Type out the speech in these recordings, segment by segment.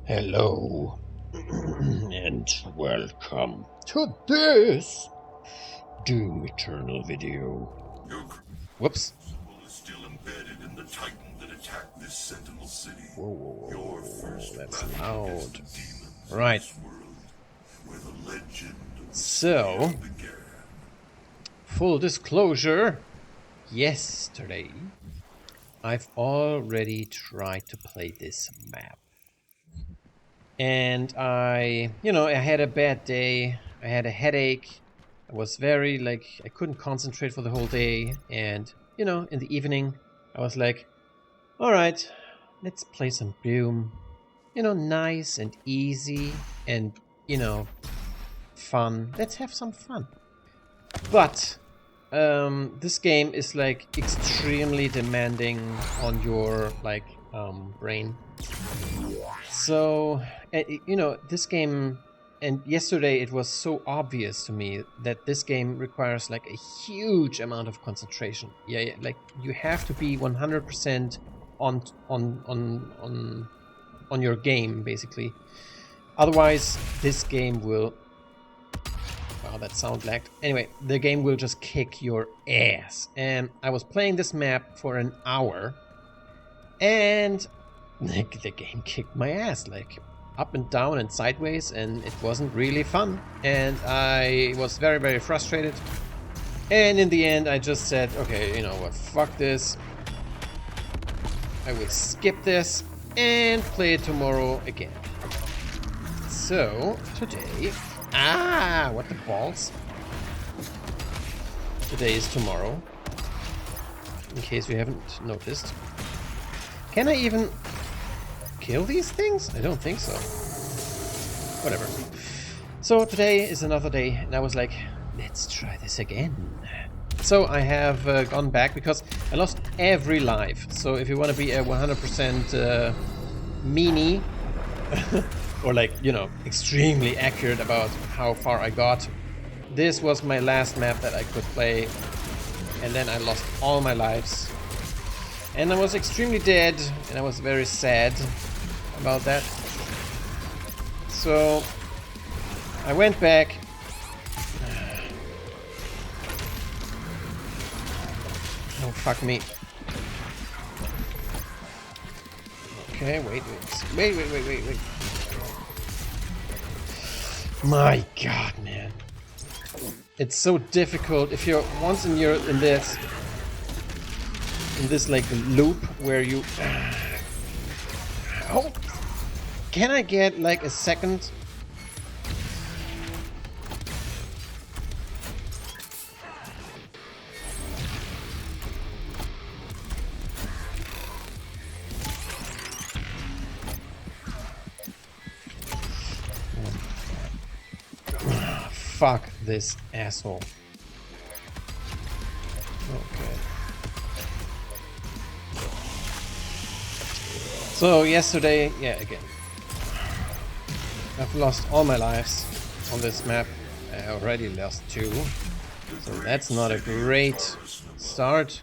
Hello and welcome to this Doom Eternal video. Whoops. Is still embedded in the Titan that attacked this Sentinel City. Whoa, Your first that's battle loud. against the demons Right. in this world, where the legend of the So, Slayer began. full disclosure, yesterday I've already tried to play this map. And I had a bad day. I had a headache. I was very, I couldn't concentrate for the whole day. And, in the evening, I was like, all right, let's play some Doom. Nice and easy and, fun. Let's have some fun. But this game is, extremely demanding on your, brain. So, this game, and yesterday it was so obvious to me that this game requires a huge amount of concentration. Yeah, you have to be 100% on your game, basically. Otherwise, this game will... Wow, that sound lagged. Anyway, the game will just kick your ass. And I was playing this map for an hour, and the game kicked my ass, up and down and sideways, and it wasn't really fun. And I was very, very frustrated. And in the end, I just said, okay, you know what, fuck this. I will skip this and play it tomorrow again. So, today... what the balls? Today is tomorrow. In case you haven't noticed. Can I even kill these things? I don't think so. Whatever. So today is another day, and I was like, let's try this again. So I have gone back because I lost every life. So if you want to be a 100% meanie, or extremely accurate about how far I got, this was my last map that I could play, and then I lost all my lives. And I was extremely dead, and I was very sad about that. So I went back. Oh, fuck me. Okay, wait. My god, man. It's so difficult if you're once in this loop where you... Oh! Can I get a second? Fuck this asshole. Okay. So yesterday, yeah, again, I've lost all my lives on this map. I already lost 2, so that's not a great start.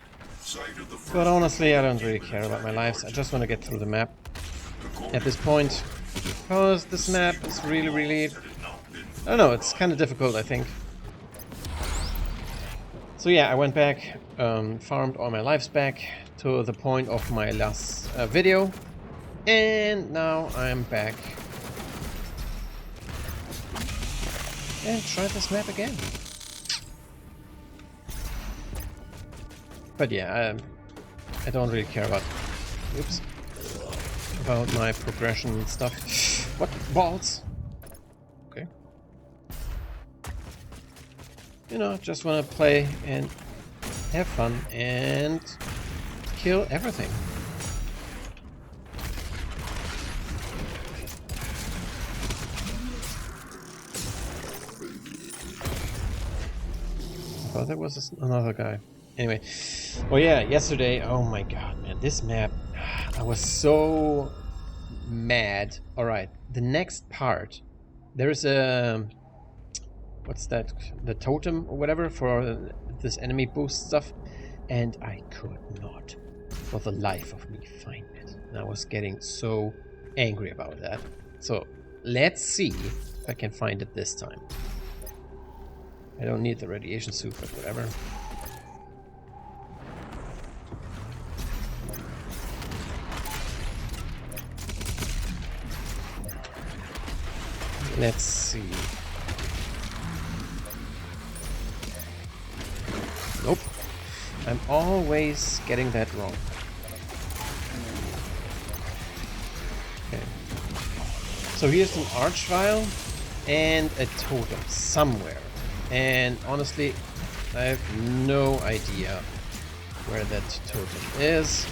But honestly, I don't really care about my lives. I just want to get through the map at this point, because this map is really, I don't know, it's kind of difficult, I think. So yeah, I went back, farmed all my lives back to the point of my last video. And now I'm back. And try this map again. But yeah, I don't really care about... Oops. About my progression and stuff. What? Balls? Okay. Just want to play and have fun and kill everything. Oh, there was another guy. Anyway, well, yeah, yesterday, oh my god, man, this map, I was so mad. Alright, the next part, there's a... What's that? The totem or whatever for this enemy boost stuff. And I could not, for the life of me, find it. And I was getting so angry about that. So let's see if I can find it this time. I don't need the radiation suit, but whatever. Let's see. Nope. I'm always getting that wrong. Okay. So here's an archvile and a totem somewhere. And honestly, I have no idea where that totem is.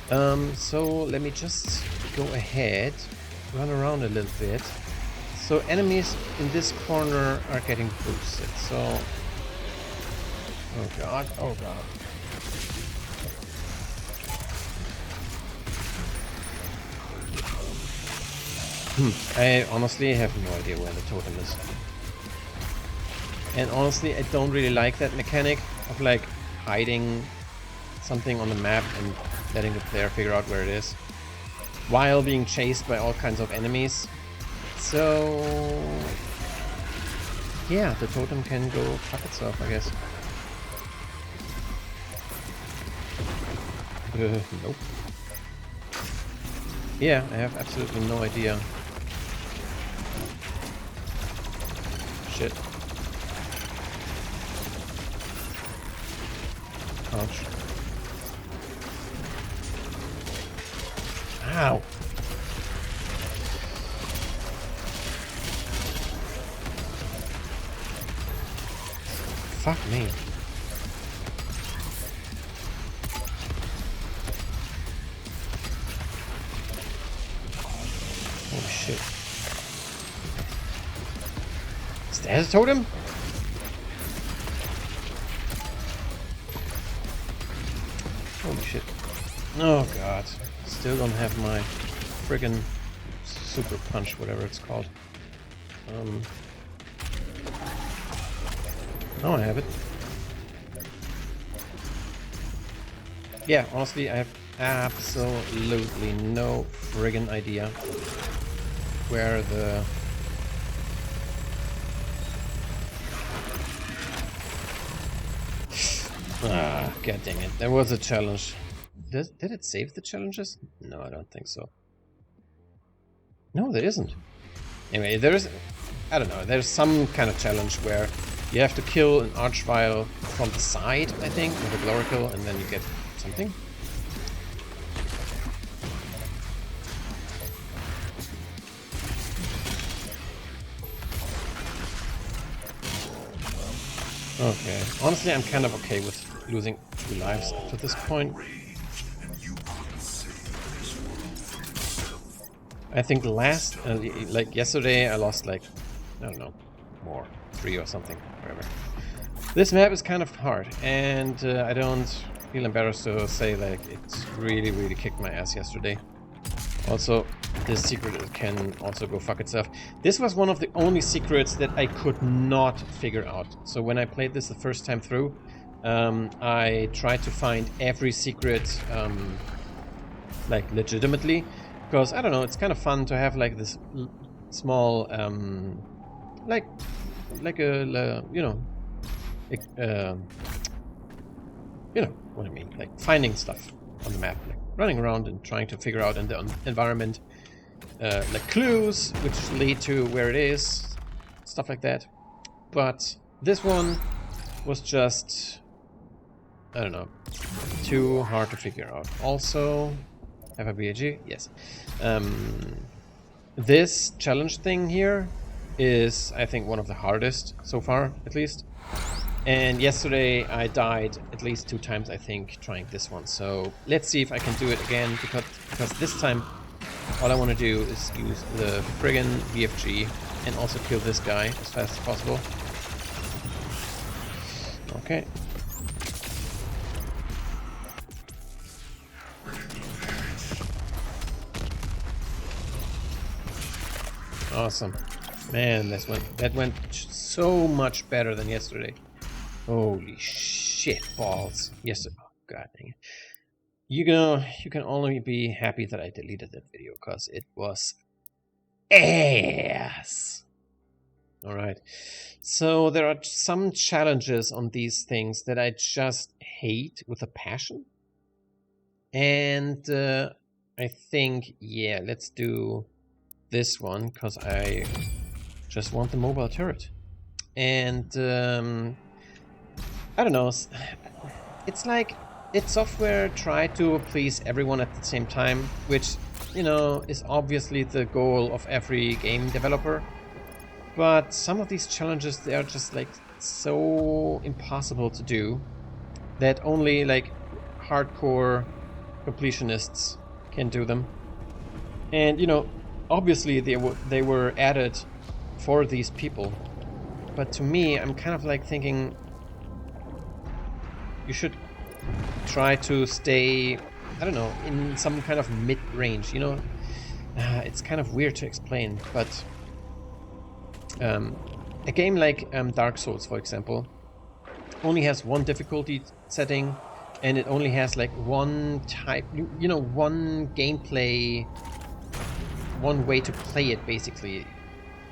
Whatever. So let me just go ahead, run around a little bit. So enemies in this corner are getting boosted. So, oh god, oh god. I honestly have no idea where the totem is. And honestly, I don't really like that mechanic of like hiding something on the map and letting the player figure out where it is while being chased by all kinds of enemies. So yeah, the totem can go fuck itself, I guess. Nope. Yeah, I have absolutely no idea. Shit. Ouch. Ow. Fuck me. Holy shit. Is that a totem? Holy shit. Oh god. Still don't have my friggin' super punch, whatever it's called. Now I have it. Yeah, honestly, I have absolutely no friggin' idea where the... Ah, god dang it. There was a challenge. Did it save the challenges? No, I don't think so. No, there isn't. Anyway, there's... I don't know, there's some kind of challenge where you have to kill an archvile from the side, I think, with a glory kill, and then you get something. Okay, honestly, I'm kind of okay with losing 2 lives up to this point. I think last, like yesterday, I lost like, I don't know, more, 3 or something, whatever. This map is kind of hard, and I don't feel embarrassed to say like it really kicked my ass yesterday. Also, this secret can also go fuck itself. This was one of the only secrets that I could not figure out. So when I played this the first time through, I tried to find every secret like legitimately, because I don't know, it's kind of fun to have like this small like a you know what I mean, like finding stuff on the map, like running around and trying to figure out in the environment like clues which lead to where it is, stuff like that. But this one was just, I don't know, too hard to figure out. Also, have a BAG? Yes. This challenge thing here is, I think, one of the hardest so far, at least. And yesterday I died at least 2 times, I think, trying this one. So let's see if I can do it again, because this time all I want to do is use the friggin' BFG and also kill this guy as fast as possible. Okay. Awesome. Man, that went so much better than yesterday. Holy shit balls. Yes. Oh, god dang it. you can only be happy that I deleted that video because it was ass. All right. So there are some challenges on these things that I just hate with a passion. And I think, yeah, let's do this one because I just want the mobile turret. And I don't know. It's like id Software tried to please everyone at the same time, which, you know, is obviously the goal of every game developer. But some of these challenges, they are just like so impossible to do that only like hardcore completionists can do them. And you know, obviously they were added for these people. But to me, I'm kind of like thinking you should try to stay, I don't know, in some kind of mid-range, you know? It's kind of weird to explain, but a game like Dark Souls, for example, only has one difficulty setting, and it only has like one type, you know, one gameplay, one way to play it, basically.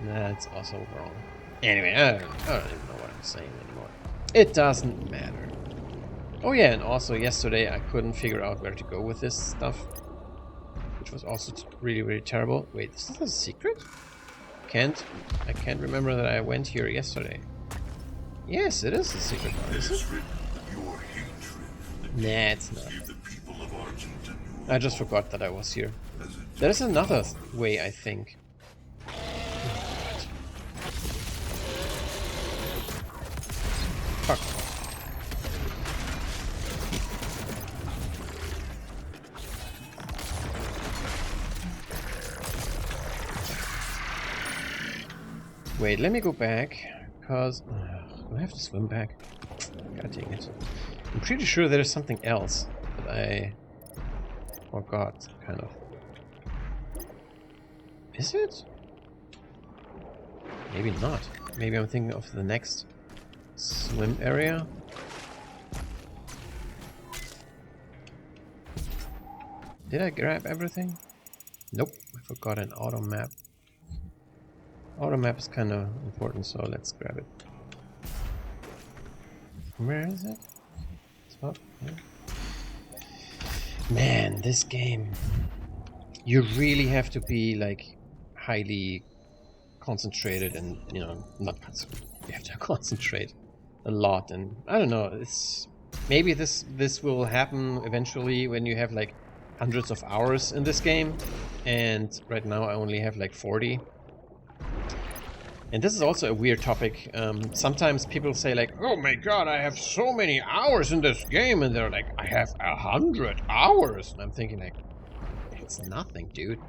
That's also wrong. Anyway, I don't even know what I'm saying anymore. It doesn't matter. Oh yeah, and also yesterday I couldn't figure out where to go with this stuff, which was also really, really terrible. Wait, is this a secret? I can't remember that I went here yesterday. Yes, it is a secret part, is it? Nah, it's not. I just forgot that I was here. There's another way, I think. Fuck. Wait, let me go back, because do I have to swim back? God dang it. I'm pretty sure there's something else that I forgot, kind of. Is it? Maybe not. Maybe I'm thinking of the next swim area. Did I grab everything? Nope, I forgot an auto map. Auto map is kind of important, so let's grab it. Where is it? Spot? Yeah. Man, this game. You really have to be like highly concentrated and, you know, not concentrated. You have to concentrate a lot, and I don't know, it's maybe this will happen eventually when you have like hundreds of hours in this game, and right now I only have like 40. And this is also a weird topic. Sometimes people say like, oh my god, I have so many hours in this game, and they're like, I have 100 hours, and I'm thinking like, it's nothing, dude.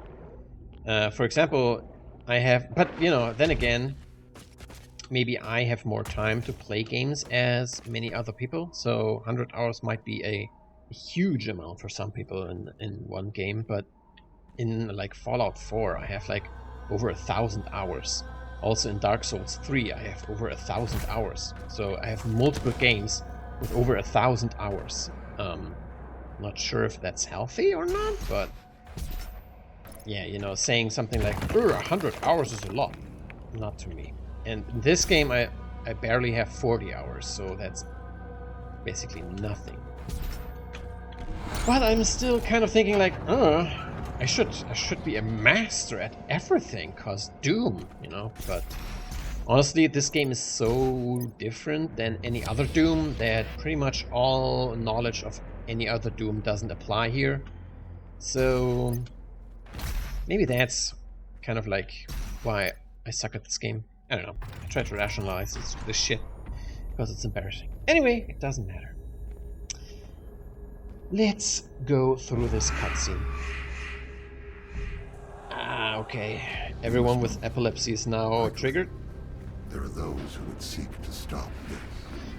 For example, I have, but you know, then again, maybe I have more time to play games as many other people, so 100 hours might be a huge amount for some people in one game, but in like Fallout 4, I have like over 1,000 hours. Also in Dark Souls 3, I have over 1,000 hours. So I have multiple games with over 1,000 hours. Not sure if that's healthy or not, but yeah, you know, saying something like 100 hours is a lot. Not to me. And in this game, I barely have 40 hours, so that's basically nothing. But I'm still kind of thinking like, I should be a master at everything, cause Doom, you know. But honestly, this game is so different than any other Doom that pretty much all knowledge of any other Doom doesn't apply here. So maybe that's kind of like why I suck at this game. I don't know. I try to rationalize this shit because it's embarrassing. Anyway, it doesn't matter. Let's go through this cutscene. Okay. Everyone with epilepsy is now triggered. There are those who would seek to stop this.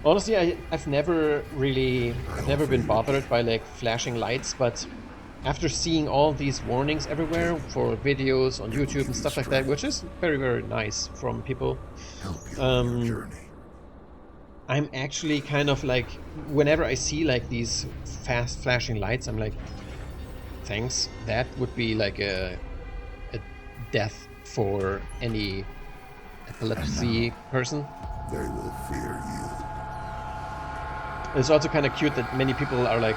Honestly, I've never been bothered by like flashing lights, but after seeing all these warnings everywhere for videos on YouTube and stuff like that, which is very, very nice from people, I'm actually kind of like, whenever I see like these fast flashing lights, I'm like, thanks. That would be like a death for any epilepsy person. They will fear you. It's also kind of cute that many people are like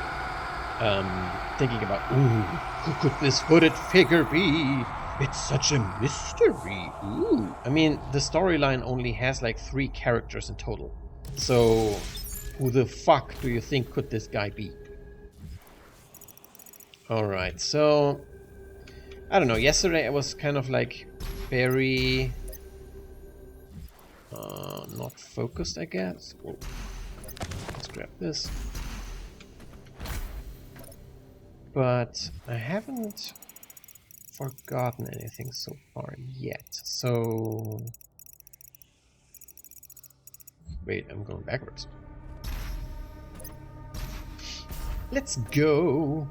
thinking about, ooh, who could this hooded figure be? It's such a mystery. Ooh. I mean, the storyline only has like 3 characters in total. So, who the fuck do you think could this guy be? Alright, so... I don't know, yesterday I was kind of like very... not focused, I guess. Whoa. Let's grab this. But I haven't forgotten anything so far yet. So... Wait, I'm going backwards. Let's go!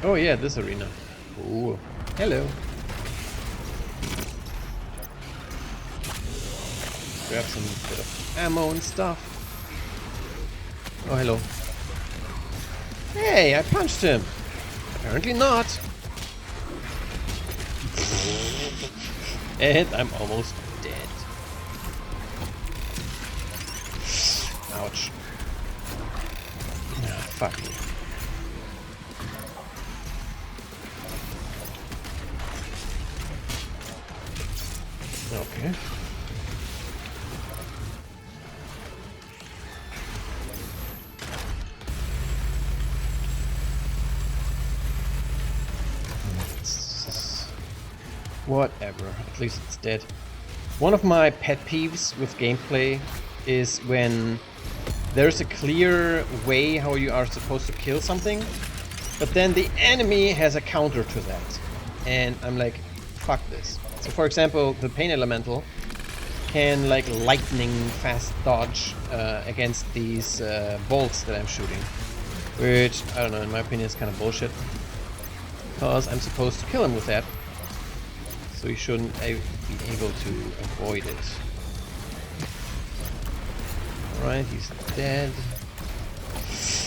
Oh yeah, this arena. Ooh, hello. Grab some bit of ammo and stuff. Oh, hello. Hey, I punched him! Apparently not. And I'm almost dead. Ouch. Ah, fuck me. Okay. Whatever, at least it's dead. One of my pet peeves with gameplay is when there's a clear way how you are supposed to kill something, but then the enemy has a counter to that. And I'm like, fuck this. So for example, the pain elemental can like lightning fast dodge against these bolts that I'm shooting. Which, I don't know, in my opinion is kind of bullshit. Because I'm supposed to kill him with that. So you shouldn't be able to avoid it. Alright, he's dead.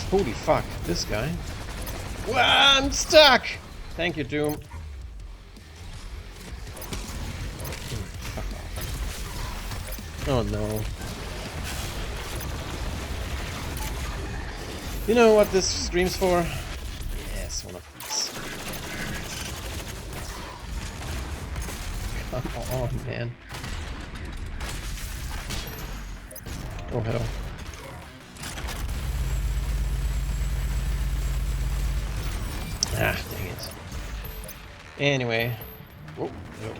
Holy fuck, this guy. Well, I'm stuck! Thank you, Doom. Fuck off. Oh no. You know what this stream's for? Yes, one of these. Come on, man. Oh, hello. Ah, dang it. Anyway. Whoa, no.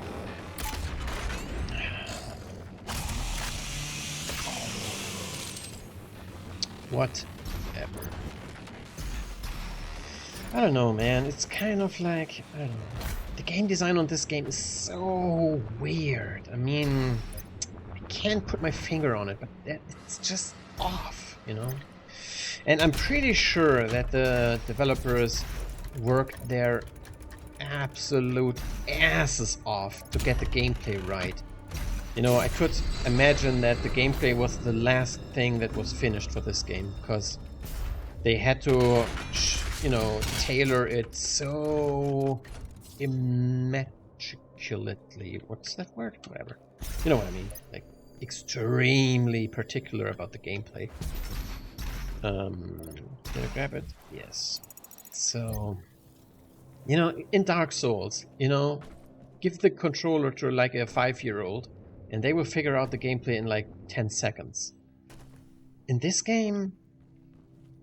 Whatever. I don't know, man. It's kind of like, I don't know. The game design on this game is so weird. I mean, I can't put my finger on it, but it's just off, you know? And I'm pretty sure that the developers worked their absolute asses off to get the gameplay right. You know, I could imagine that the gameplay was the last thing that was finished for this game, because they had to, you know, tailor it so immaculately. What's that word? Whatever. You know what I mean? Like, extremely particular about the gameplay. Did I grab it? Yes. So, you know, in Dark Souls, you know, give the controller to like a 5-year-old and they will figure out the gameplay in like 10 seconds. In this game,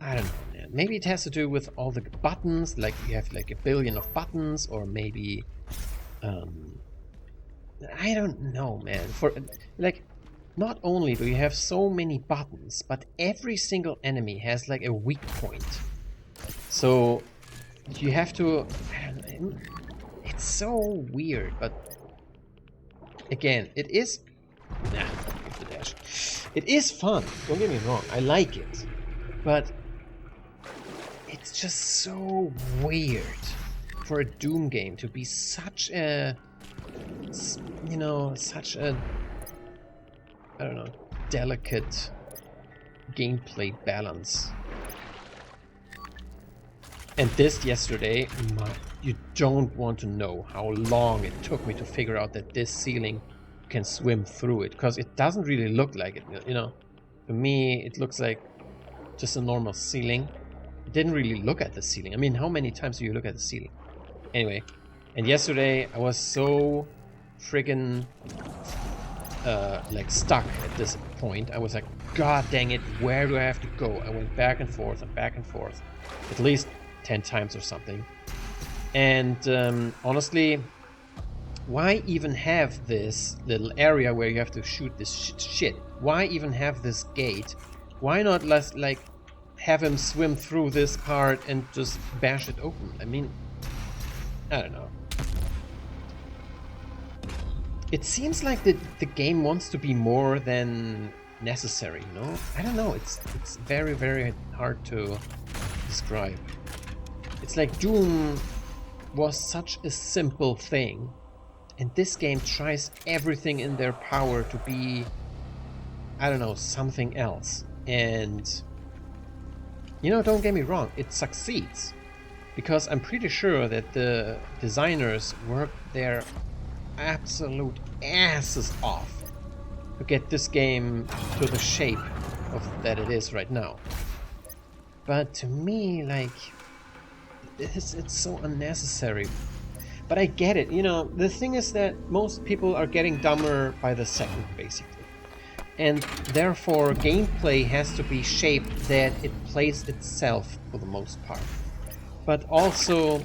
I don't know, man. Maybe it has to do with all the buttons, like you have like a billion of buttons, or maybe, I don't know, man. For like, not only do you have so many buttons, but every single enemy has like a weak point. So you have to, I don't know, it's so weird, but again, it is, nah, give the dash. It is fun, don't get me wrong, I like it, but it's just so weird for a Doom game to be such a It's, you know, such a, I don't know, delicate gameplay balance. And this yesterday, you don't want to know how long it took me to figure out that this ceiling you can swim through it, because it doesn't really look like it, you know. For me, it looks like just a normal ceiling. I didn't really look at the ceiling. I mean, how many times do you look at the ceiling? Anyway, and yesterday I was so friggin' like stuck at this point. I was like, God dang it, where do I have to go? I went back and forth, at least 10 times or something. And honestly, why even have this little area where you have to shoot this shit? Why even have this gate? Why not like have him swim through this part and just bash it open? I mean, I don't know. It seems like the game wants to be more than necessary, you know? I don't know, it's very, very hard to describe. It's like Doom was such a simple thing, and this game tries everything in their power to be, I don't know, something else. And, you know, don't get me wrong, it succeeds. Because I'm pretty sure that the designers worked their absolute asses off to get this game to the shape of that it is right now. But to me, like, it's so unnecessary. But I get it, you know, the thing is that most people are getting dumber by the second, basically. And therefore, gameplay has to be shaped that it plays itself for the most part. But also,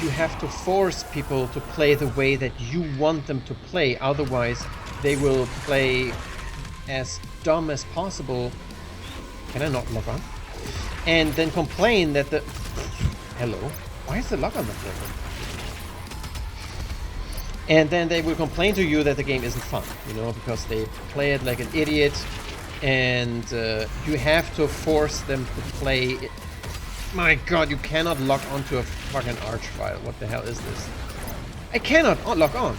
you have to force people to play the way that you want them to play, otherwise they will play as dumb as possible. Can I not log on? And then complain that the... Hello? Why is the log on not working? And then they will complain to you that the game isn't fun, you know, because they play it like an idiot, and you have to force them to play it. My god, you cannot log onto a fucking Arch file. What the hell is this? I cannot log on.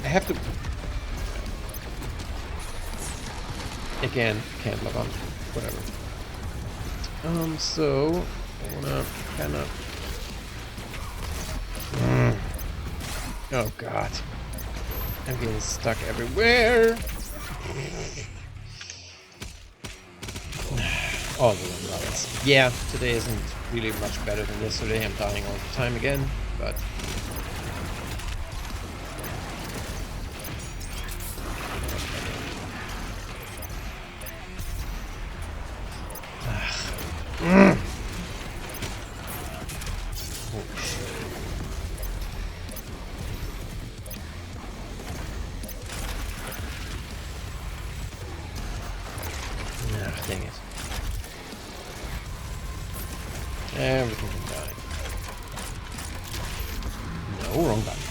I have to... Again, can't log on. Whatever. So... I wanna kinda... Oh god. I'm getting stuck everywhere. All the levels. Yeah, today isn't really much better than yesterday. I'm dying all the time again, but... Oh, shit. Ah, dang it. Everything can die. No, wrong button.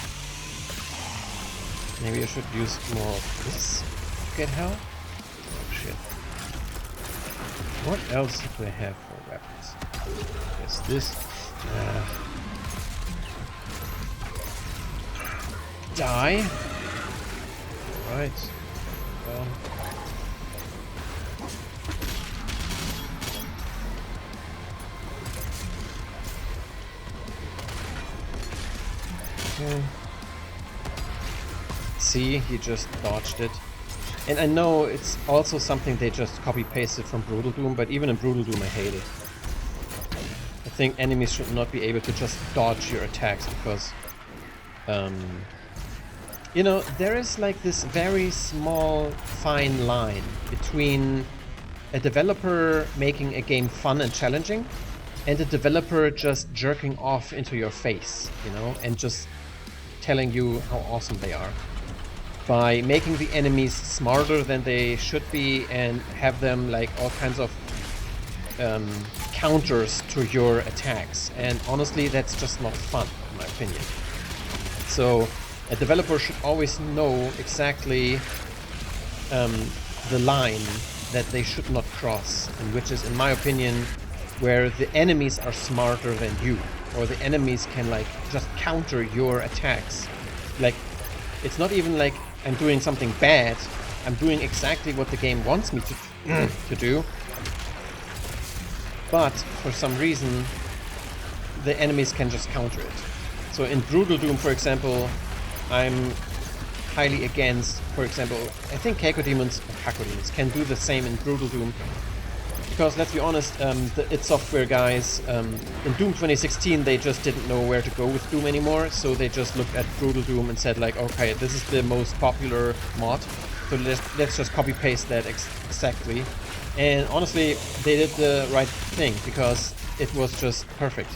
Maybe I should use more of this. Get help? Oh shit. What else do I have for weapons? There's this. Die. Alright. Well. Okay. See, he just dodged it. And I know it's also something they just copy-pasted from Brutal Doom, but even in Brutal Doom I hate it. I think enemies should not be able to just dodge your attacks because... you know, there is like this very small, fine line between a developer making a game fun and challenging and a developer just jerking off into your face, you know, and just telling you how awesome they are by making the enemies smarter than they should be and have them like all kinds of counters to your attacks. And honestly, that's just not fun, in my opinion. So a developer should always know exactly the line that they should not cross, and which is, in my opinion, where the enemies are smarter than you, or the enemies can like just counter your attacks. Like, it's not even like I'm doing something bad. I'm doing exactly what the game wants me to do. But for some reason, the enemies can just counter it. So in Brutal Doom, for example, I'm highly against, for example, I think Kako Demons can do the same in Brutal Doom. Because let's be honest, the id Software guys, in Doom 2016 they just didn't know where to go with Doom anymore, so they just looked at Brutal Doom and said like, okay, this is the most popular mod, so let's just copy paste that exactly. And honestly, they did the right thing, because it was just perfect.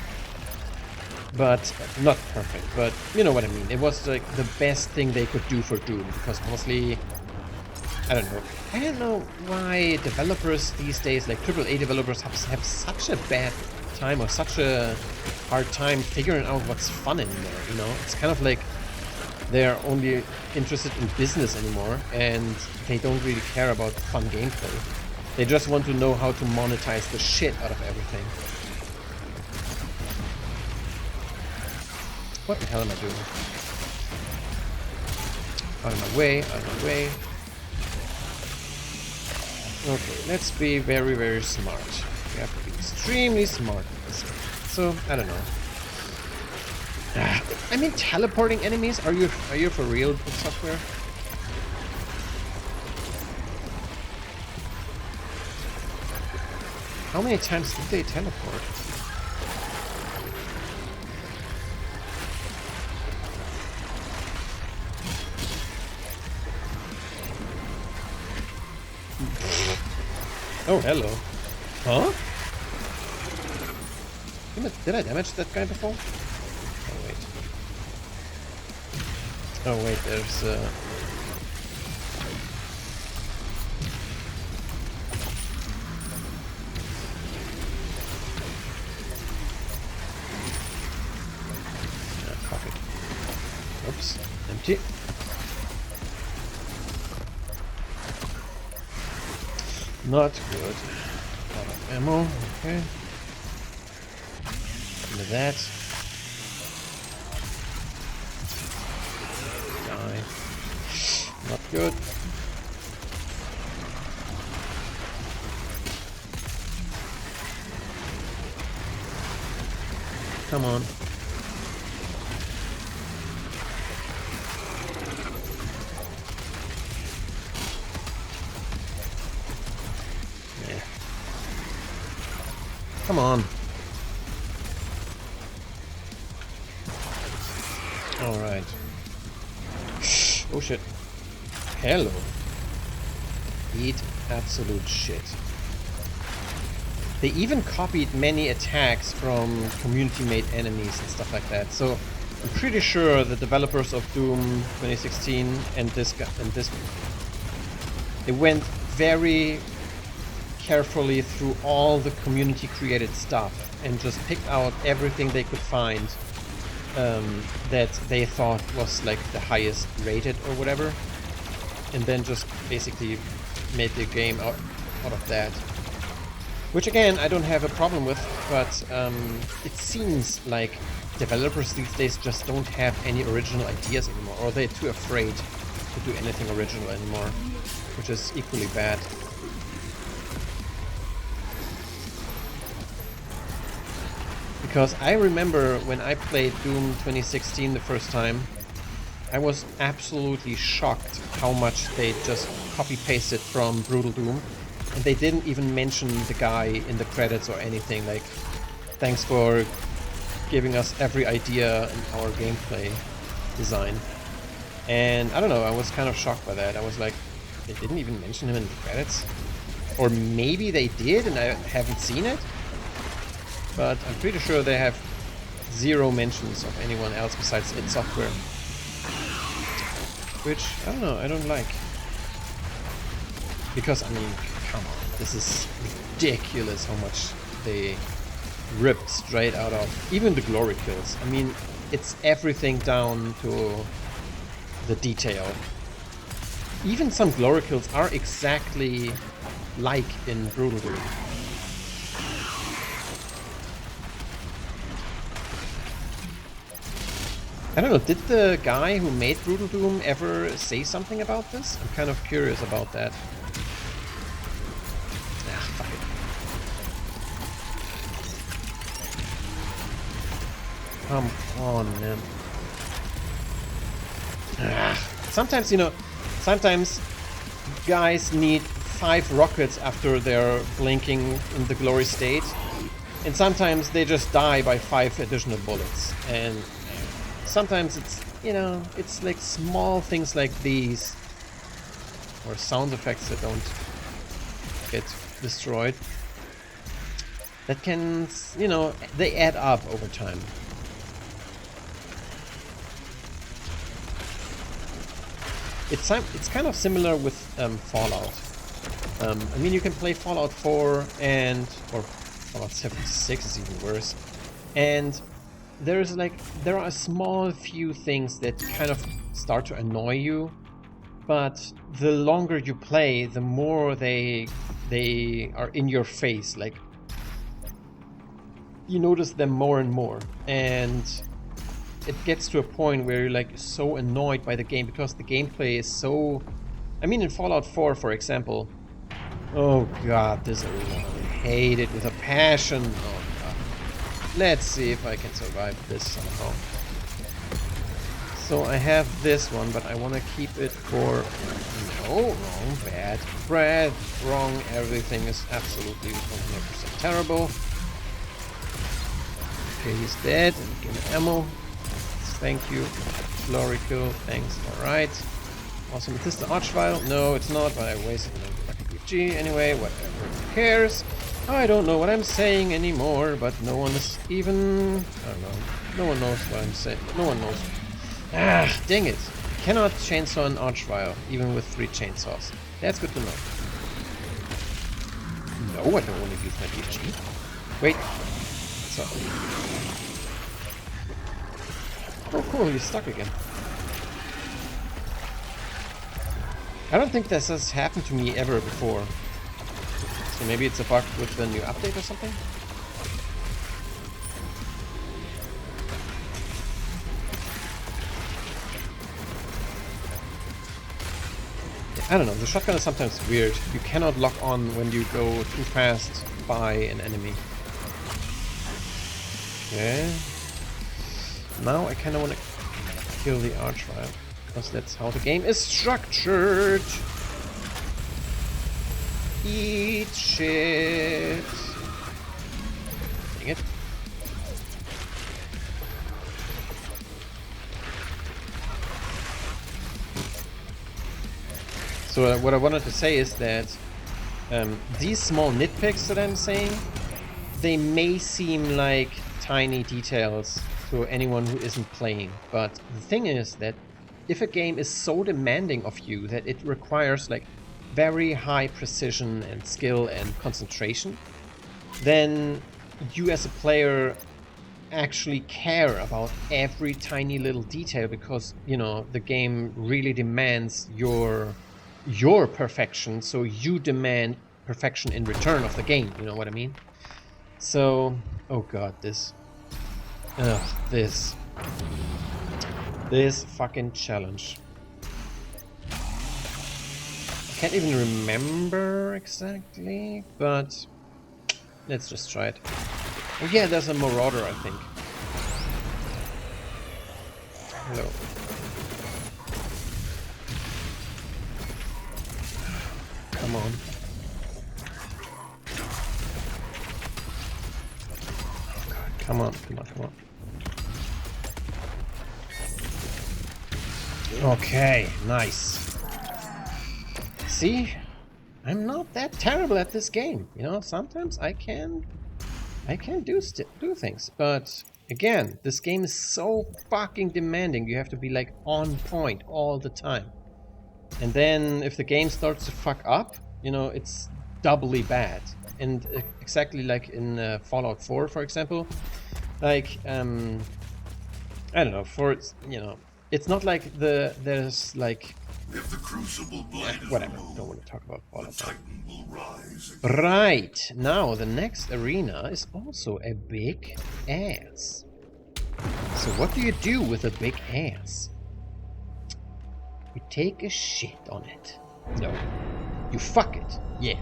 But, not perfect, but you know what I mean. It was like the best thing they could do for Doom, because honestly, I don't know why developers these days, like AAA developers, have such a bad time or such a hard time figuring out what's fun anymore, you know? It's kind of like they're only interested in business anymore, and they don't really care about fun gameplay. They just want to know how to monetize the shit out of everything. What the hell am I doing? Out of my way, out of my way. Okay, let's be very, very smart. We have to be extremely smart with this. So, I don't know. I mean, teleporting enemies? Are you for real with software? How many times did they teleport? Oh, hello. Huh? Did I damage that guy before? Oh, wait. Oh, wait, there's fuck it. Oops. Empty. Not good. Out of ammo, okay. Into that. Die. Not good. Come on. Come on. Alright. Oh shit. Hello. Eat absolute shit. They even copied many attacks from community-made enemies and stuff like that. So I'm pretty sure the developers of Doom 2016 and this they went very carefully through all the community created stuff and just picked out everything they could find that they thought was like the highest rated or whatever, and then just basically made the game out of that, which again I don't have a problem with, but it seems like developers these days just don't have any original ideas anymore, or they're too afraid to do anything original anymore, which is equally bad. Because I remember when I played Doom 2016 the first time, I was absolutely shocked how much they just copy-pasted from Brutal Doom, and they didn't even mention the guy in the credits or anything, like, thanks for giving us every idea in our gameplay design. And I don't know, I was kind of shocked by that. I was like, they didn't even mention him in the credits? Or maybe they did and I haven't seen it? But I'm pretty sure they have zero mentions of anyone else besides id Software. Which, I don't know, I don't like. Because, I mean, come on, this is ridiculous how much they ripped straight out of even the glory kills. I mean, it's everything down to the detail. Even some glory kills are exactly like in Brutal Doom. I don't know, did the guy who made Brutal Doom ever say something about this? I'm kind of curious about that. Ah, fuck it. Come on, man. Ah, sometimes, you know, sometimes guys need 5 rockets after they're blinking in the glory state. And sometimes they just die by 5 additional bullets. And sometimes it's, you know, it's like small things like these. Or sound effects that don't get destroyed. That can, you know, they add up over time. It's kind of similar with Fallout. I mean, you can play Fallout 4 or Fallout 76 is even worse. And there are a small few things that kind of start to annoy you, but the longer you play, the more they are in your face. Like, you notice them more and more, and it gets to a point where you're like so annoyed by the game because the gameplay is so... I mean, in Fallout 4, for example, oh god, this arena, I hate it with a passion. Oh god. Let's see if I can survive this somehow. So I have this one, but I want to keep it for... No, wrong, bad, wrong, everything is absolutely 100% terrible. Okay, he's dead, and give me ammo. Thank you. Glory kill, thanks, alright. Awesome, is this the Archvile? No, it's not, but I wasted an RPG. Anyway, whatever, who cares? I don't know what I'm saying anymore, but no one is even... I don't know. No one knows what I'm saying. No one knows. Ah, dang it. Cannot chainsaw an Archvile, even with 3 chainsaws. That's good to know. No, I don't want to use my PG. Wait. So. Oh, cool, he's stuck again. I don't think this has happened to me ever before. So maybe it's a bug with the new update or something? I don't know, the shotgun is sometimes weird. You cannot lock on when you go too fast by an enemy. Okay. Now I kinda wanna kill the Archvile, because that's how the game is structured. Eat shit. Dang it. So what I wanted to say is that these small nitpicks that I'm saying, they may seem like tiny details to anyone who isn't playing, but the thing is that if a game is so demanding of you that it requires like very high precision and skill and concentration, then you as a player actually care about every tiny little detail because, you know, the game really demands your perfection, so you demand perfection in return of the game, you know what I mean? So, oh god, this fucking challenge. I can't even remember exactly, but let's just try it. Oh yeah, there's a Marauder, I think. Hello. Come on. Oh god, come on, come on, come on. Okay, nice. See? I'm not that terrible at this game. You know, sometimes I can do things, but again, this game is so fucking demanding. You have to be like on point all the time. And then if the game starts to fuck up, you know, it's doubly bad. And exactly like in Fallout 4, for example, like I don't know, you know, it's not like there's like If the crucible blight is whatever. removed, Don't want to talk about the Fallout 4. Titan will rise again. Right, now the next arena is also a big ass. So what do you do with a big ass? You take a shit on it. No. You fuck it. Yeah.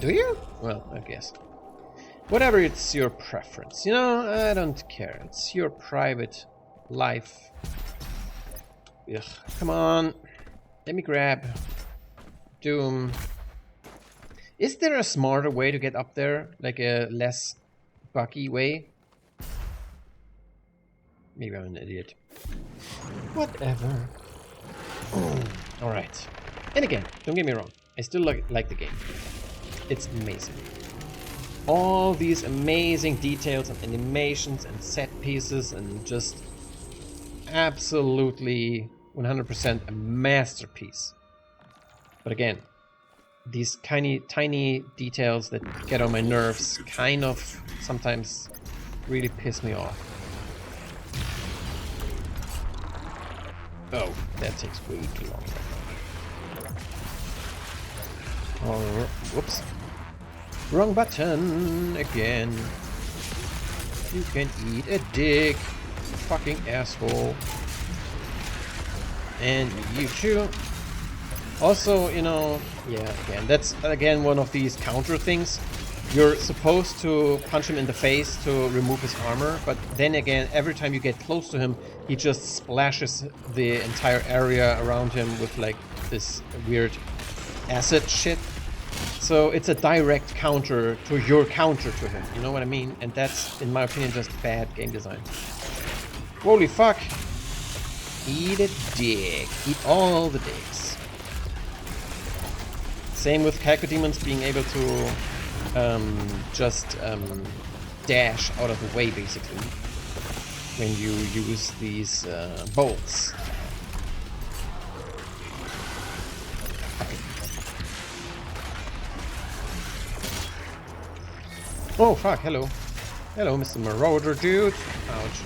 Do you? Well, I guess. Whatever, it's your preference. You know, I don't care. It's your private life. Ugh, come on. Let me grab Doom. Is there a smarter way to get up there? Like a less buggy way? Maybe I'm an idiot. Whatever. Alright. And again, don't get me wrong. I still like the game. It's amazing. All these amazing details and animations and set pieces and just absolutely 100% a masterpiece. But again, these tiny details that get on my nerves kind of sometimes really piss me off. Oh, that takes way too long. Oh, whoops. Wrong button again. You can eat a dick, fucking asshole. And you too. Also, you know, yeah, again, that's again one of these counter things. You're supposed to punch him in the face to remove his armor, but then again, every time you get close to him, he just splashes the entire area around him with like this weird acid shit. So it's a direct counter to your counter to him, you know what I mean? And that's, in my opinion, just bad game design. Holy fuck! Eat a dick. Eat all the dicks. Same with Cacodemons being able to just dash out of the way, basically, when you use these bolts. Oh fuck, hello. Hello, Mr. Marauder dude. Ouch.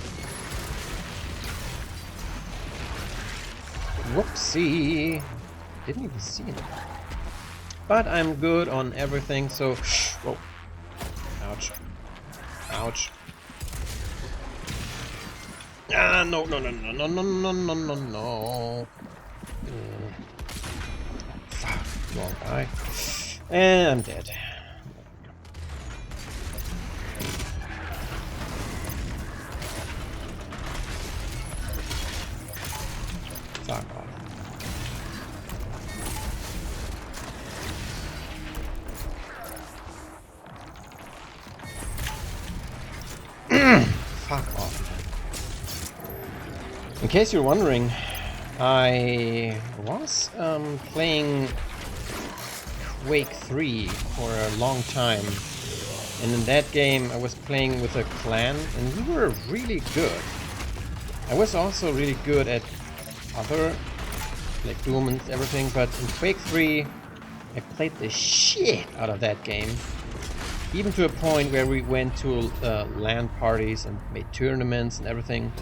Whoopsie. Didn't even see it. But I'm good on everything, so... Whoa. Ouch. Ouch. Ah, no. Fuck, wrong guy. And I'm dead. Fuck off. Fuck off. In case you're wondering, I was playing Quake 3 for a long time. And in that game I was playing with a clan and we were really good. I was also really good at other, like Doom and everything, but in Quake 3 I played the shit out of that game. Even to a point where we went to LAN parties and made tournaments and everything.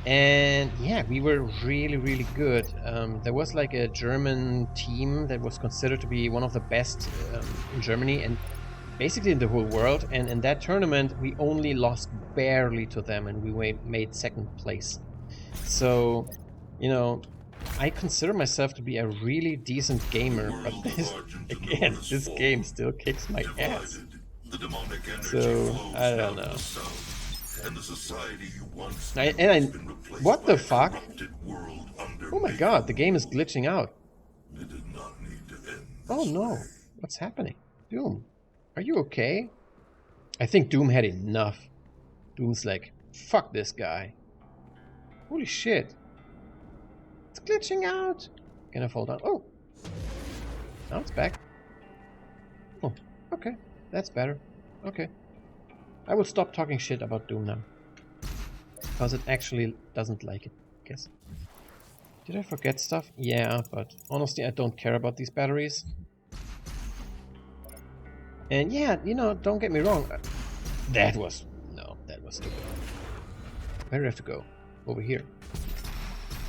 And yeah, we were really good. There was like a German team that was considered to be one of the best in Germany and basically in the whole world. And in that tournament, we only lost barely to them and we made second place. So, you know, I consider myself to be a really decent gamer, but this game still kicks my ass. So, I don't know. What the fuck? Oh my god, the game is glitching out. Oh no, what's happening? Doom, are you okay? I think Doom had enough. Doom's like, fuck this guy. Holy shit. It's glitching out. Can I fall down? Oh. Now it's back. Oh, okay. That's better. Okay. I will stop talking shit about Doom now. Because it actually doesn't like it, I guess. Did I forget stuff? Yeah, but honestly I don't care about these batteries. And yeah, you know, don't get me wrong. That was stupid. Where do I have to go? Over here.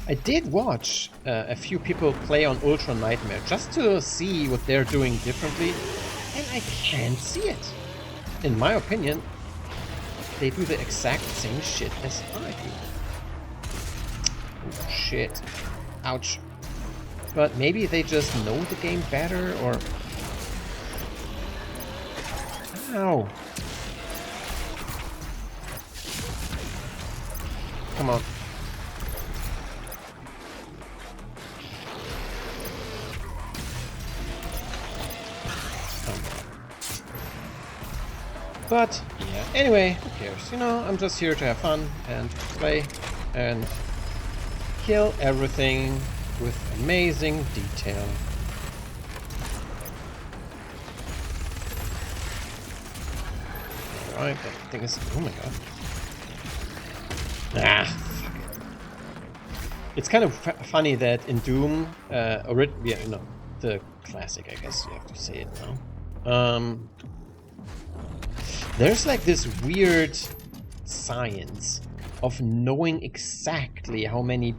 I did watch a few people play on Ultra Nightmare just to see what they're doing differently. And I can't see it. In my opinion, they do the exact same shit as I do. Oh, shit. Ouch. But maybe they just know the game better, or... Ow. Come on. But, yeah, anyway, who cares? You know, I'm just here to have fun and play and kill everything with amazing detail. Alright, that thing is... Oh my god. Ah, fuck it. It's kind of funny that in Doom, the classic, I guess you have to say it now. There's like this weird science of knowing exactly how many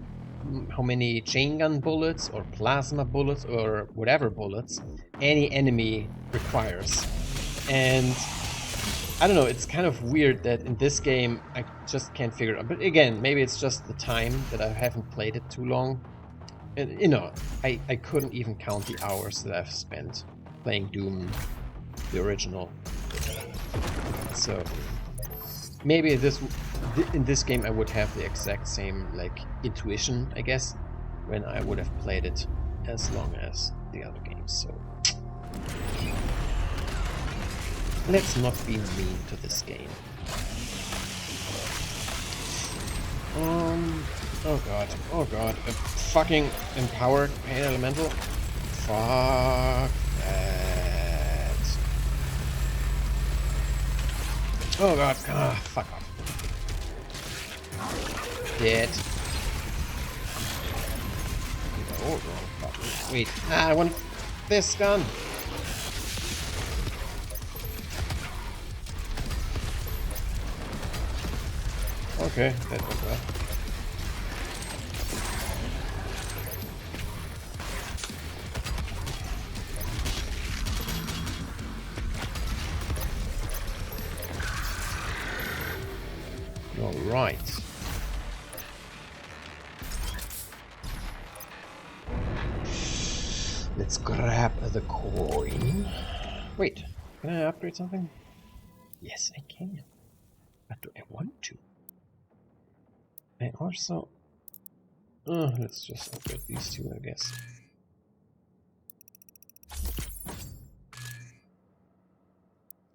chain gun bullets or plasma bullets or whatever bullets any enemy requires. And I don't know, it's kind of weird that in this game I just can't figure it out. But again, maybe it's just the time that I haven't played it too long. And you know, I couldn't even count the hours that I've spent playing Doom, the original. So maybe in this game I would have the exact same like intuition, I guess, when I would have played it as long as the other games. So let's not be mean to this game. Oh god, a fucking empowered pain elemental. Fuck that. Oh god, fuck off. Dead. Oh, wrong button. Wait, I want this gun. Okay, that went well. Right. Let's grab the coin. Wait, can I upgrade something? Yes, I can. But do I want to? I also... let's just upgrade these two, I guess.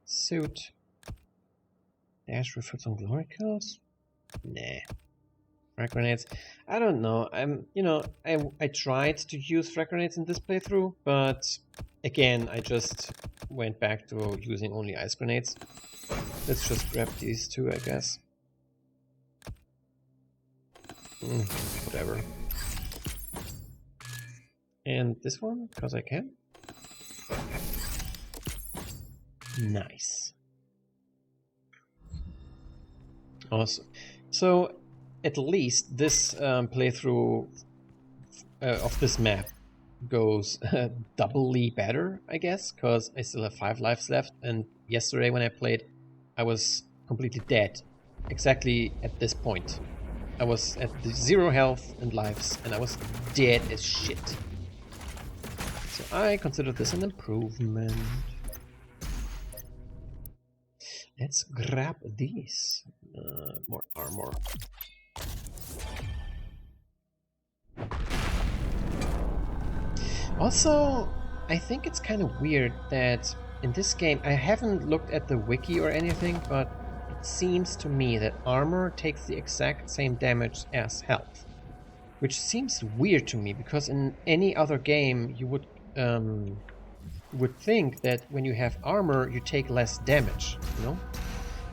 Suit. Dash refits on glory kills? Nah. Frag grenades. I don't know. I tried to use frag grenades in this playthrough, but again, I just went back to using only ice grenades. Let's just grab these two, I guess. Whatever. And this one, because I can. Nice. Awesome. So, at least this playthrough of this map goes doubly better, I guess, because I still have 5 lives left, and yesterday when I played, I was completely dead. Exactly at this point. I was at 0 health and lives, and I was dead as shit. So I consider this an improvement. Let's grab these. More armor. Also, I think it's kind of weird that in this game, I haven't looked at the wiki or anything, but it seems to me that armor takes the exact same damage as health. Which seems weird to me, because in any other game you would think that when you have armor you take less damage, you know?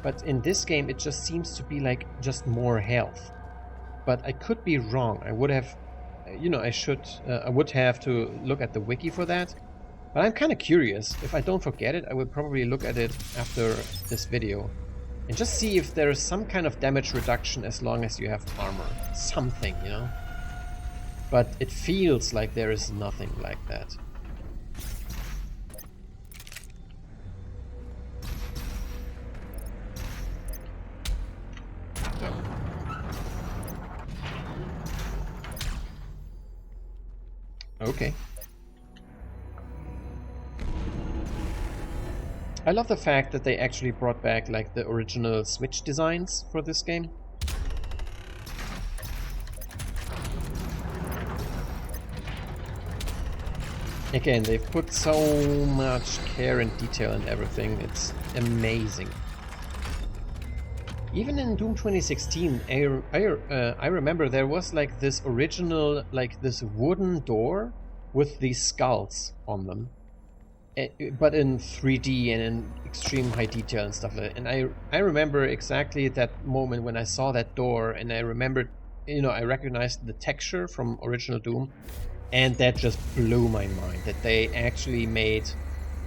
But in this game it just seems to be like just more health. But I could be wrong. I would have, I would have to look at the wiki for that. But I'm kind of curious. If I don't forget it, I will probably look at it after this video. And just see if there is some kind of damage reduction as long as you have armor. Something, you know? But it feels like there is nothing like that. Okay. I love the fact that they actually brought back like the original Switch designs for this game. Again, they've put so much care and detail in everything. It's amazing. Even in Doom 2016, I remember there was like this original, like this wooden door with these skulls on them. But in 3D and in extreme high detail and stuff like that. And I remember exactly that moment when I saw that door, and I remembered, you know, I recognized the texture from original Doom, and that just blew my mind that they actually made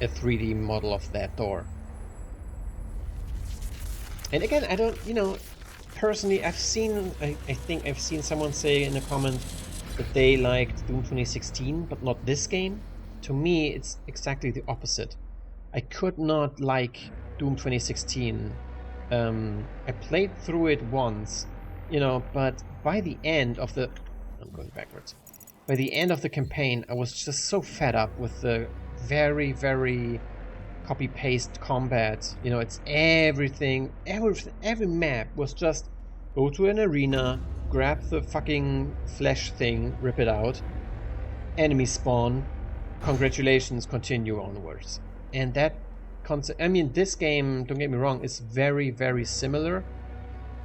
a 3D model of that door. And again, I don't, you know, personally, I think I've seen someone say in a comment that they liked Doom 2016, but not this game. To me, it's exactly the opposite. I could not like Doom 2016. I played through it once, you know, but by the end of the... I'm going backwards. By the end of the campaign, I was just so fed up with the very, very copy-paste combat. You know, it's everything, every map was just go to an arena, grab the fucking flesh thing, rip it out, enemy spawn, congratulations, continue onwards. And that concept, I mean, this game, don't get me wrong, is very, very similar,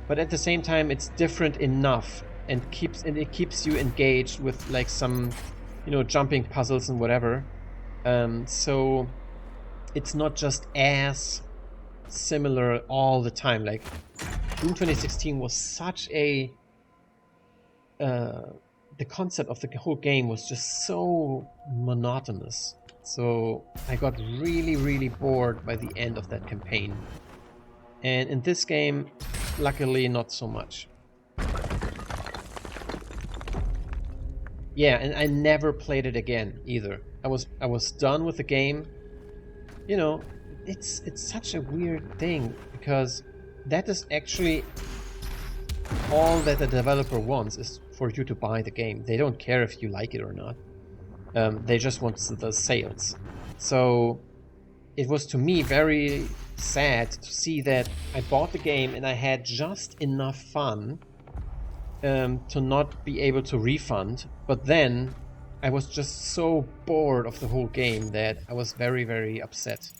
but at the same time, it's different enough and it keeps you engaged with like some, you know, jumping puzzles and whatever. So it's not just as similar all the time. Like Doom 2016 was such a the concept of the whole game was just so monotonous. So I got really, really bored by the end of that campaign. And in this game, luckily not so much. Yeah, and I never played it again either. I was done with the game. You know, it's such a weird thing because that is actually all that the developer wants is for you to buy the game. They don't care if you like it or not. They just want the sales. So it was to me very sad to see that I bought the game and I had just enough fun to not be able to refund. But then I was just so bored of the whole game that I was very, very upset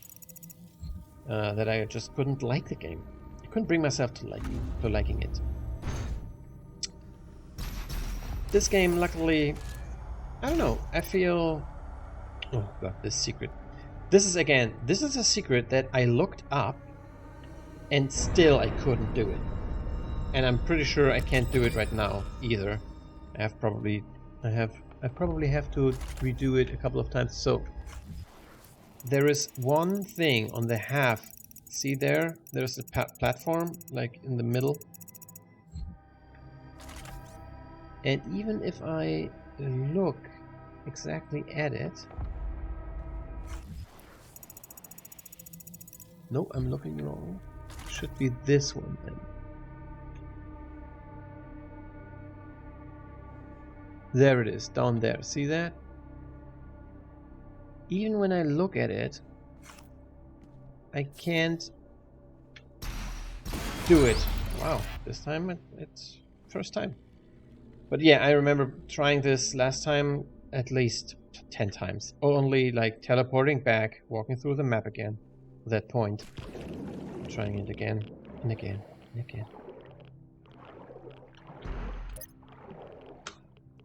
that I just couldn't like the game. I couldn't bring myself to liking it. This game, luckily, I don't know, I feel... Oh god, this secret. This is a secret that I looked up and still I couldn't do it. And I'm pretty sure I can't do it right now either. I probably have to redo it a couple of times. So there is one thing on the half. See there? There's a platform like in the middle. And even if I look exactly at it... No, I'm looking wrong. Should be this one then. There it is, down there. See that? Even when I look at it, I can't do it. Wow, this time it's first time. But yeah, I remember trying this last time at least 10 times. Only like teleporting back, walking through the map again. At that point. Trying it again, and again, and again.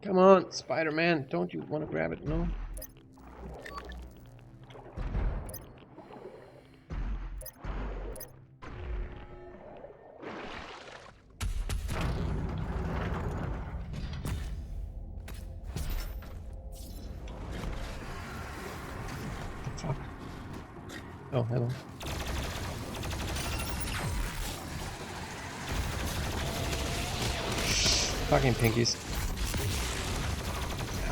Come on, Spider-Man, don't you want to grab it? No? Fuck. Oh, hello. Fucking pinkies.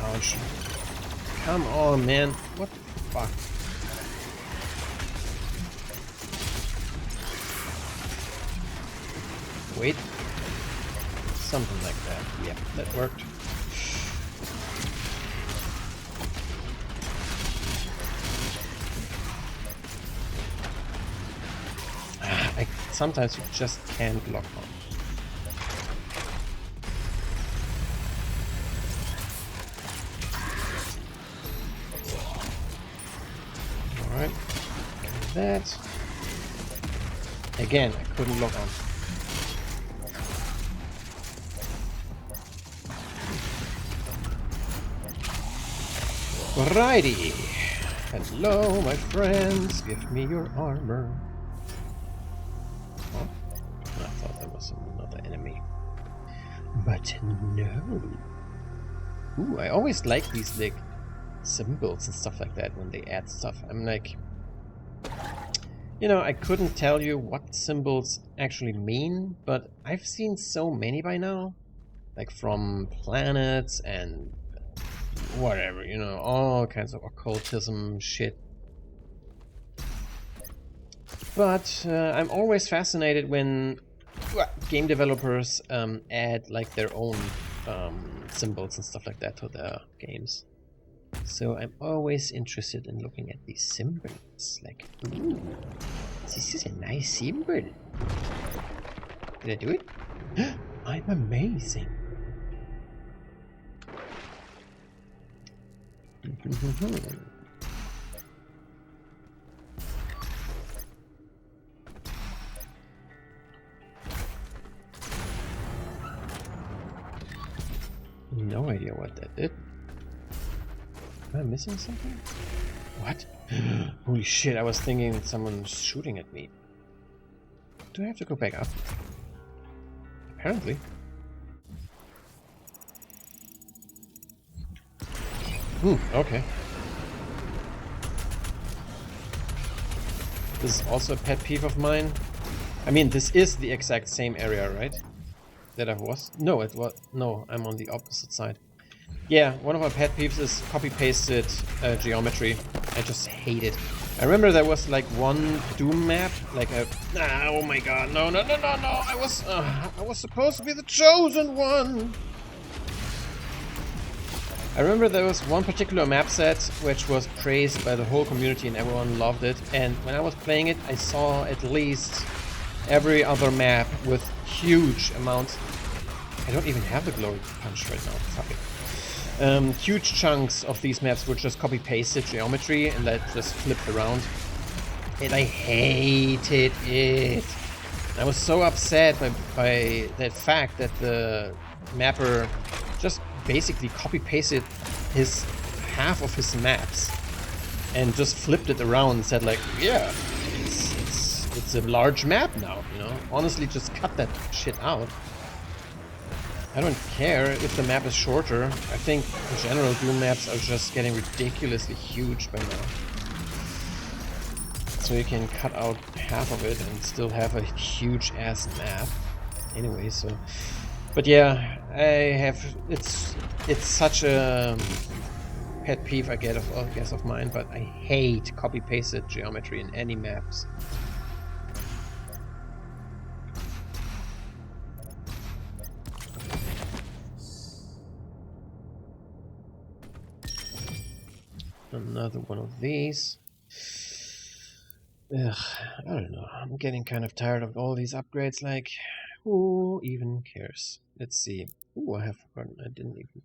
Ouch. Come on, man. What the fuck? Wait. Something like that. Yeah, that worked. sometimes you just can't lock on. Alright, that. Again, I couldn't lock on. Alrighty. Hello, my friends. Give me your armor. Oh, I thought that was another enemy. But no. Ooh, I always like these like symbols and stuff like that when they add stuff. I'm like, you know, I couldn't tell you what symbols actually mean, but I've seen so many by now. Like from planets and whatever, you know, all kinds of occultism shit. But I'm always fascinated when game developers add like their own symbols and stuff like that to their games. So I'm always interested in looking at these symbols. Like, ooh, this is a nice symbol. Did I do it? I'm amazing. No idea what that did. Am I missing something? What? Holy shit, I was thinking someone's shooting at me. Do I have to go back up? Apparently. Okay. This is also a pet peeve of mine. I mean, this is the exact same area, right? That I was? No, it was... No, I'm on the opposite side. Yeah, one of my pet peeves is copy-pasted geometry. I just hate it. I remember there was like one Doom map, like a... oh my god, no, no, no, no, no! I was supposed to be the chosen one! I remember there was one particular map set which was praised by the whole community and everyone loved it, and when I was playing it I saw at least every other map with huge amounts... I don't even have the glory punch right now, fuck it. Huge chunks of these maps were just copy-pasted geometry and that just flipped around. And I hated it. I was so upset by that fact that the mapper just basically copy-pasted his half of his maps and just flipped it around and said like, yeah, it's a large map now, you know? Honestly, just cut that shit out. I don't care if the map is shorter. I think in general Doom maps are just getting ridiculously huge by now. So you can cut out half of it and still have a huge ass map. Anyway, so... But yeah, I have... It's such a pet peeve I guess of mine, but I hate copy-pasted geometry in any maps. Another one of these. Ugh, I don't know. I'm getting kind of tired of all these upgrades. Like, who even cares? Let's see. Ooh, I have forgotten. I didn't even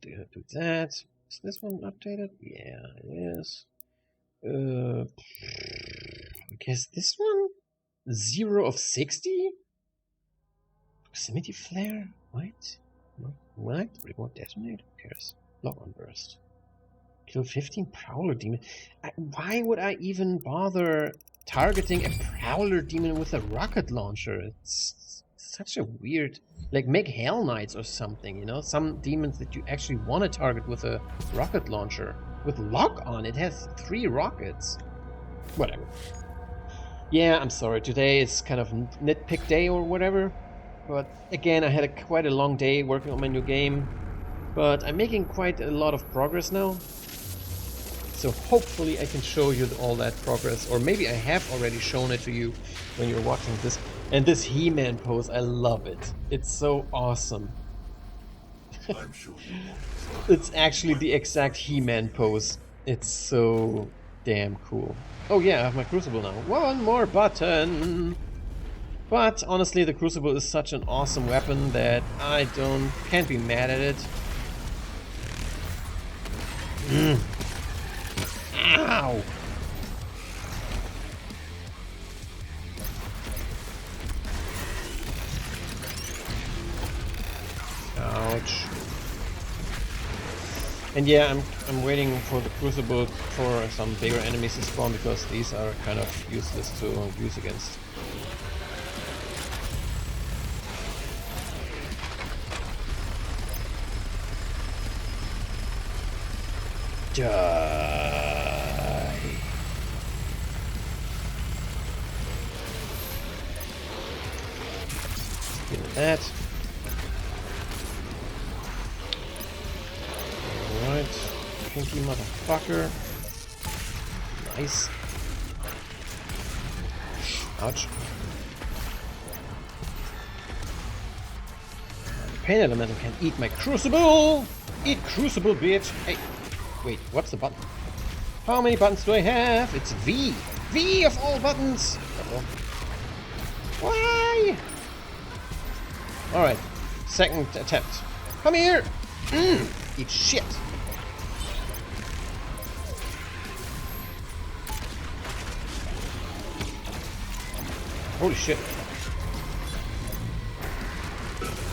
do that. Is this one updated? Yeah, it is. I guess this one? 0 of 60? Proximity flare? What? What? Remote detonate? Who cares? Lock on burst. Kill 15 Prowler Demon. Why would I even bother targeting a Prowler Demon with a rocket launcher? It's such a weird... Like, make Hell Knights or something, you know? Some demons that you actually want to target with a rocket launcher. With lock on, it has 3 rockets. Whatever. Yeah, I'm sorry. Today is kind of nitpick day or whatever. But again, I had quite a long day working on my new game. But I'm making quite a lot of progress now. So hopefully I can show you all that progress, or maybe I have already shown it to you when you're watching this. And this He-Man pose, I love it. It's so awesome. I'm sure you won't. It's actually the exact He-Man pose. It's so damn cool. Oh yeah, I have my crucible now. One more button! But honestly, the Crucible is such an awesome weapon that I can't be mad at it. Ow! Ouch. And yeah, I'm waiting for the Crucible for some bigger enemies to spawn, because these are kind of useless to use against. Die. Give me that. Alright. Pinky motherfucker. Nice. Ouch. The pain elemental can eat my Crucible! Eat Crucible, bitch! Hey! Wait, what's the button? How many buttons do I have? It's V! V of all buttons! Uh-oh. Why? Alright. Second attempt. Come here! Eat shit! Holy shit.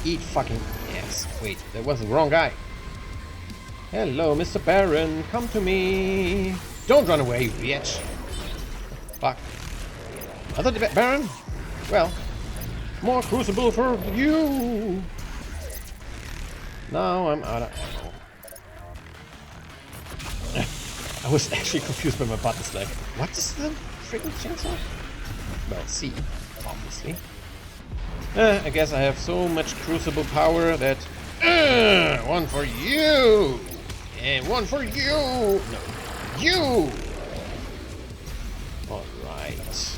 Eat fucking ass. Wait, that was the wrong guy. Hello, Mr. Baron. Come to me. Don't run away, you bitch. Fuck. Other Baron? Well, more Crucible for you. Now I'm out of ammo. I was actually confused by my buttons, like, what is the freaking chainsaw? Well, C, obviously. I guess I have so much Crucible power that... one for you! And one for you! No, you! Alright.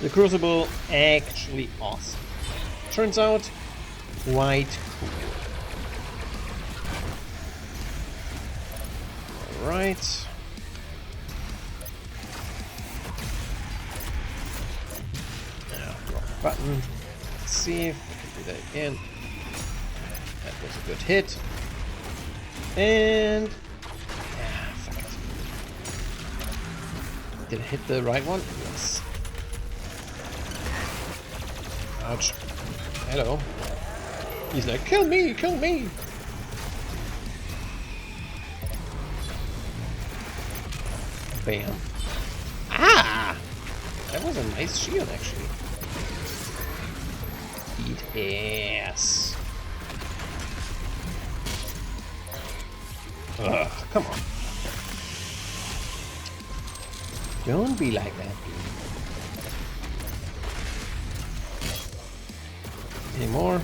The Crucible, actually awesome. Turns out, quite cool. Alright. Wrong button. Let's see if we can do that again. That was a good hit. And... fuck it. Did I hit the right one? Yes. Ouch. Hello. He's like, kill me, kill me! Bam. Ah! That was a nice shield, actually. Eat ass. Ugh, come on. Don't be like that, dude. Any more?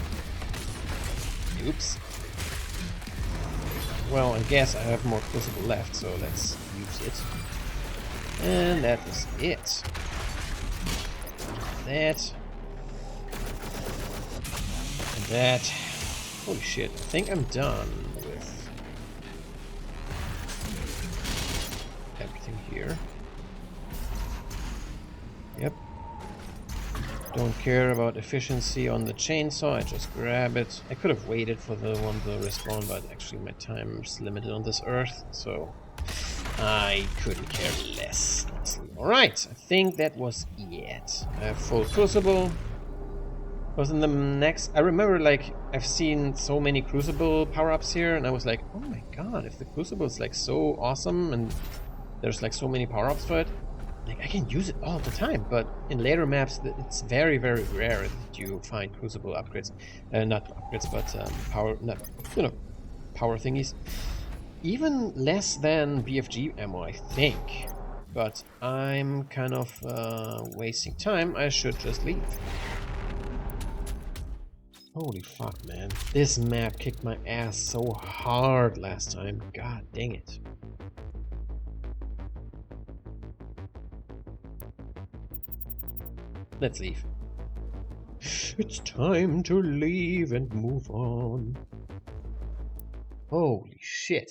Oops. Well, I guess I have more Crucible left, so let's use it. And that is it. That. And that. Holy shit, I think I'm done with everything here. Yep. Don't care about efficiency on the chainsaw, I just grab it. I could have waited for the one to respawn, but actually my time's limited on this earth, so I couldn't care less, honestly. Alright, I think that was it. I have full Crucible. Was in the next... I remember, like, I've seen so many Crucible power-ups here, and I was like, oh my god, if the Crucible is, like, so awesome, and there's, like, so many power-ups for it, like, I can use it all the time, but in later maps, it's very, very rare that you find Crucible upgrades. Not upgrades, but power... Not, you know, power thingies. Even less than BFG ammo, I think. But I'm kind of wasting time. I should just leave. Holy fuck, man. This map kicked my ass so hard last time. God dang it. Let's leave. It's time to leave and move on. Holy shit.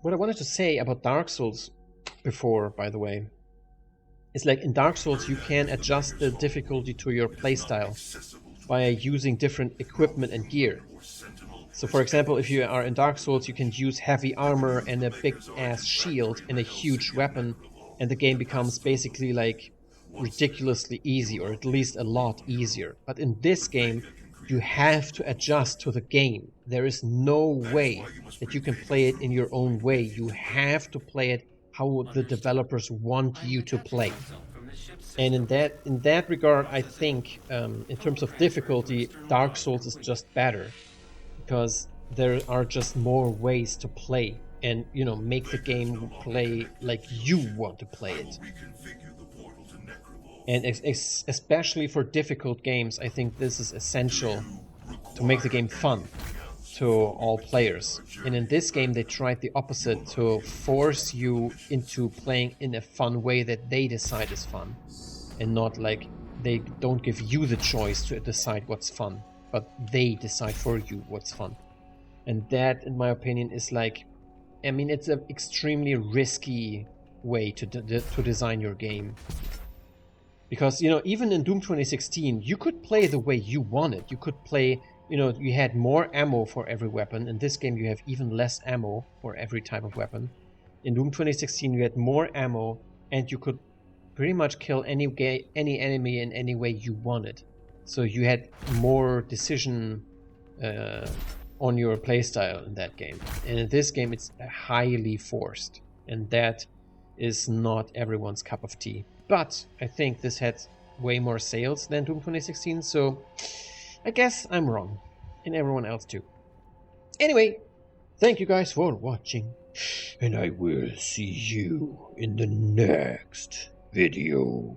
what I wanted to say about Dark Souls before, by the way, is like in Dark Souls you can adjust the difficulty to your playstyle by using different equipment and gear. So for example, if you are in Dark Souls, you can use heavy armor and a big ass shield and a huge weapon, and the game becomes basically like ridiculously easy, or at least a lot easier. But in this game, you have to adjust to the game. There is no way that you can play it in your own way. You have to play it how the developers want you to play. And in that regard, I think in terms of difficulty, Dark Souls is just better because there are just more ways to play and make the game play like you want to play it. And especially for difficult games, I think this is essential to make the game fun to all players. And in this game, they tried the opposite, to force you into playing in a fun way that they decide is fun, and not like they don't give you the choice to decide what's fun, but they decide for you what's fun. And that, in my opinion, is like, I mean, it's an extremely risky way to design your game. Because, even in Doom 2016, you could play the way you wanted. You could play, you had more ammo for every weapon. In this game, you have even less ammo for every type of weapon. In Doom 2016, you had more ammo, and you could pretty much kill any enemy in any way you wanted. So you had more decision on your playstyle in that game. And in this game, it's highly forced. And that is not everyone's cup of tea. But I think this had way more sales than Doom 2016, so I guess I'm wrong. And everyone else too. Anyway, thank you guys for watching. And I will see you in the next video.